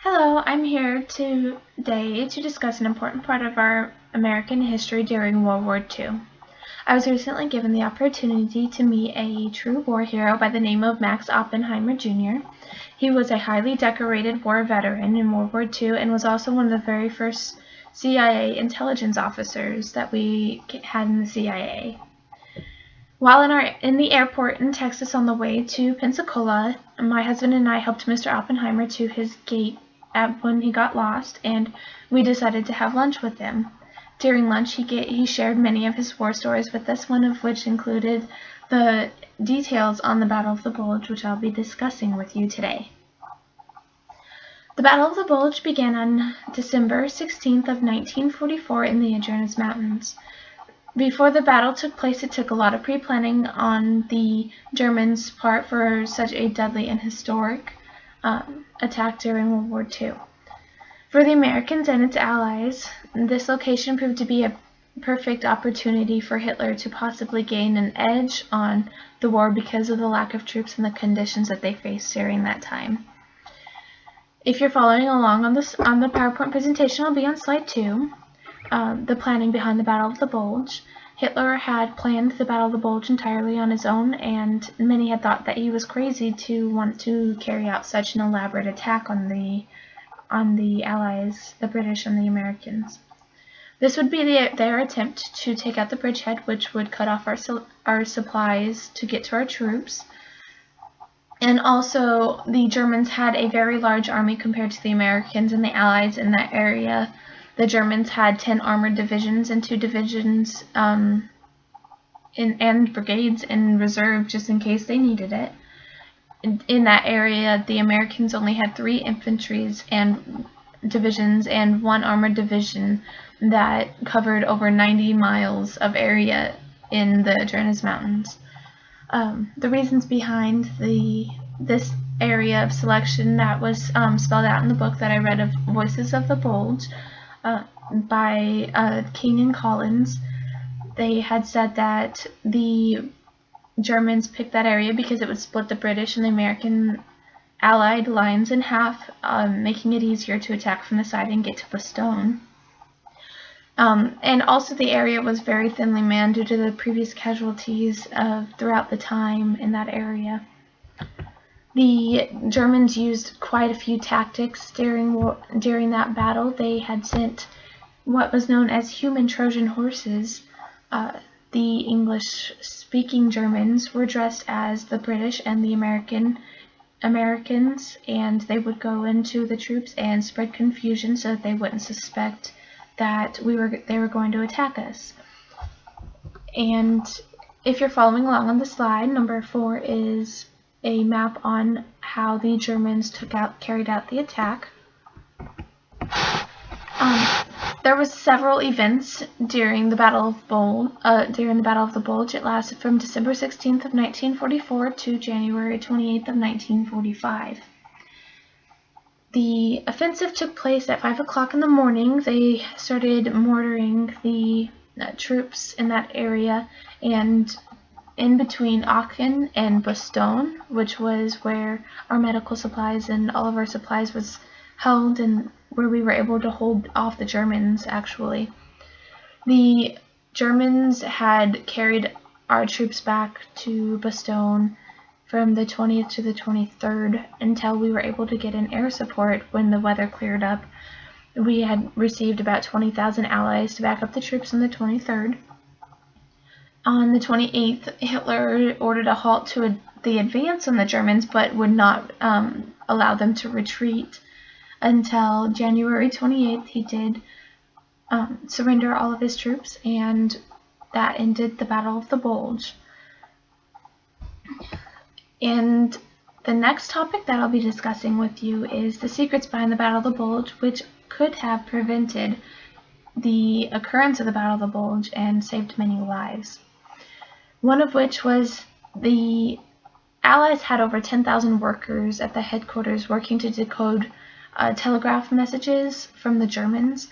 Hello, I'm here today to discuss an important part of our American history during World War II. I was recently given the opportunity to meet a true war hero by the name of Max Oppenheimer Jr. He was a highly decorated war veteran in World War II and was also one of the very first CIA intelligence officers that we had in the CIA. While in the airport in Texas on the way to Pensacola, my husband and I helped Mr. Oppenheimer to his gate when he got lost, and we decided to have lunch with him. During lunch, he shared many of his war stories with us, one of which included the details on the Battle of the Bulge, which I'll be discussing with you today. The Battle of the Bulge began on December 16th of 1944 in the Ardennes Mountains. Before the battle took place, it took a lot of pre-planning on the Germans' part for such a deadly and historic attack during World War II. For the Americans and its allies, this location proved to be a perfect opportunity for Hitler to possibly gain an edge on the war because of the lack of troops and the conditions that they faced during that time. If you're following along on the PowerPoint presentation, I'll be on slide 2. The planning behind the Battle of the Bulge. Hitler had planned the Battle of the Bulge entirely on his own, and many had thought that he was crazy to want to carry out such an elaborate attack on the Allies, the British and the Americans. This would be their attempt to take out the bridgehead, which would cut off our supplies to get to our troops. And also, the Germans had a very large army compared to the Americans and the Allies in that area. The Germans had 10 armored divisions and 2 divisions and brigades in reserve just in case they needed it. In that area, the Americans only had 3 infantry and divisions and 1 armored division that covered over 90 miles of area in the Ardennes Mountains. The reasons behind this area of selection that was spelled out in the book that I read of Voices of the Bulge by King and Collins. They had said that the Germans picked that area because it would split the British and the American Allied lines in half, making it easier to attack from the side and get to Bastogne. And also the area was very thinly manned due to the previous casualties throughout the time in that area. The Germans used quite a few tactics during that battle. They had sent what was known as human Trojan horses. The English-speaking Germans were dressed as the British and the Americans, and they would go into the troops and spread confusion so that they wouldn't suspect that they were going to attack us. And if you're following along on the slide, number 4 is a map on how the Germans carried out the attack. There was several events during the Battle of the Bulge. It lasted from December 16th of 1944 to January 28th of 1945. The offensive took place at 5 o'clock in the morning. They started mortaring the troops in that area, and in between Aachen and Bastogne, which was where our medical supplies and all of our supplies was held and where we were able to hold off the Germans, actually. The Germans had carried our troops back to Bastogne from the 20th to the 23rd until we were able to get in air support when the weather cleared up. We had received about 20,000 allies to back up the troops on the 23rd. On the 28th, Hitler ordered a halt to the advance on the Germans, but would not allow them to retreat until January 28th. He did surrender all of his troops, and that ended the Battle of the Bulge. And the next topic that I'll be discussing with you is the secrets behind the Battle of the Bulge, which could have prevented the occurrence of the Battle of the Bulge and saved many lives. One of which was the Allies had over 10,000 workers at the headquarters working to decode telegraph messages from the Germans.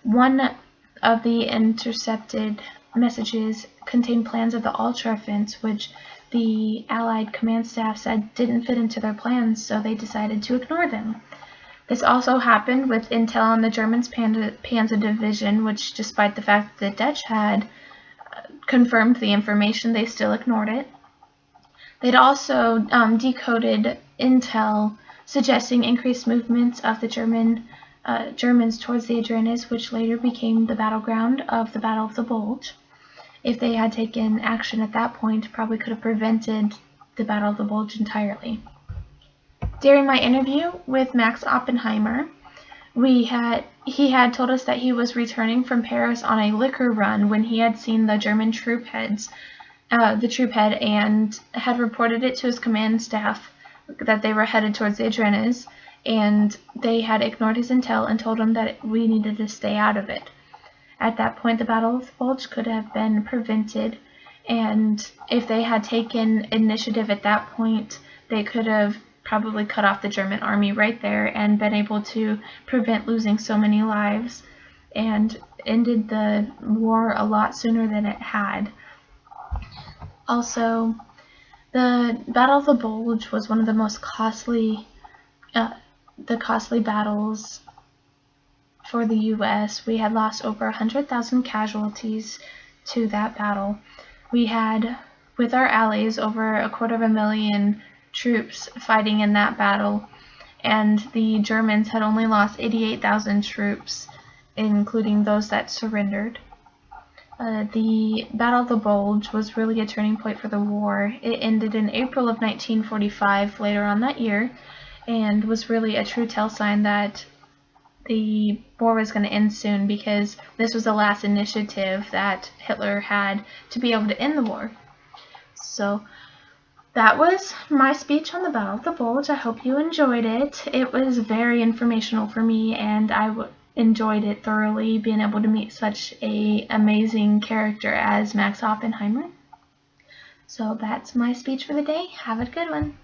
One of the intercepted messages contained plans of the Ultra offense, which the Allied command staff said didn't fit into their plans, so they decided to ignore them. This also happened with intel on the Germans' Panzer Division, which, despite the fact that the Dutch had confirmed the information, they still ignored it. They'd also decoded intel suggesting increased movements of the Germans towards the Ardennes, which later became the battleground of the Battle of the Bulge. If they had taken action at that point, probably could have prevented the Battle of the Bulge entirely. During my interview with Max Oppenheimer, he had told us that he was returning from Paris on a liquor run when he had seen the German troop head, and had reported it to his command staff that they were headed towards the Ardennes, and they had ignored his intel and told him that we needed to stay out of it. At that point, the Battle of the Bulge could have been prevented, and if they had taken initiative at that point, they could have probably cut off the German army right there and been able to prevent losing so many lives and ended the war a lot sooner than it had. Also, the Battle of the Bulge was one of the most costly battles for the U.S. We had lost over 100,000 casualties to that battle. We had, with our allies, over 250,000 troops fighting in that battle, and the Germans had only lost 88,000 troops, including those that surrendered. The Battle of the Bulge was really a turning point for the war. It ended in April of 1945, later on that year, and was really a true tell sign that the war was going to end soon, because this was the last initiative that Hitler had to be able to end the war. So that was my speech on the Battle of the Bulge. I hope you enjoyed it. It was very informational for me, and I enjoyed it thoroughly, being able to meet such an amazing character as Max Oppenheimer. So that's my speech for the day. Have a good one.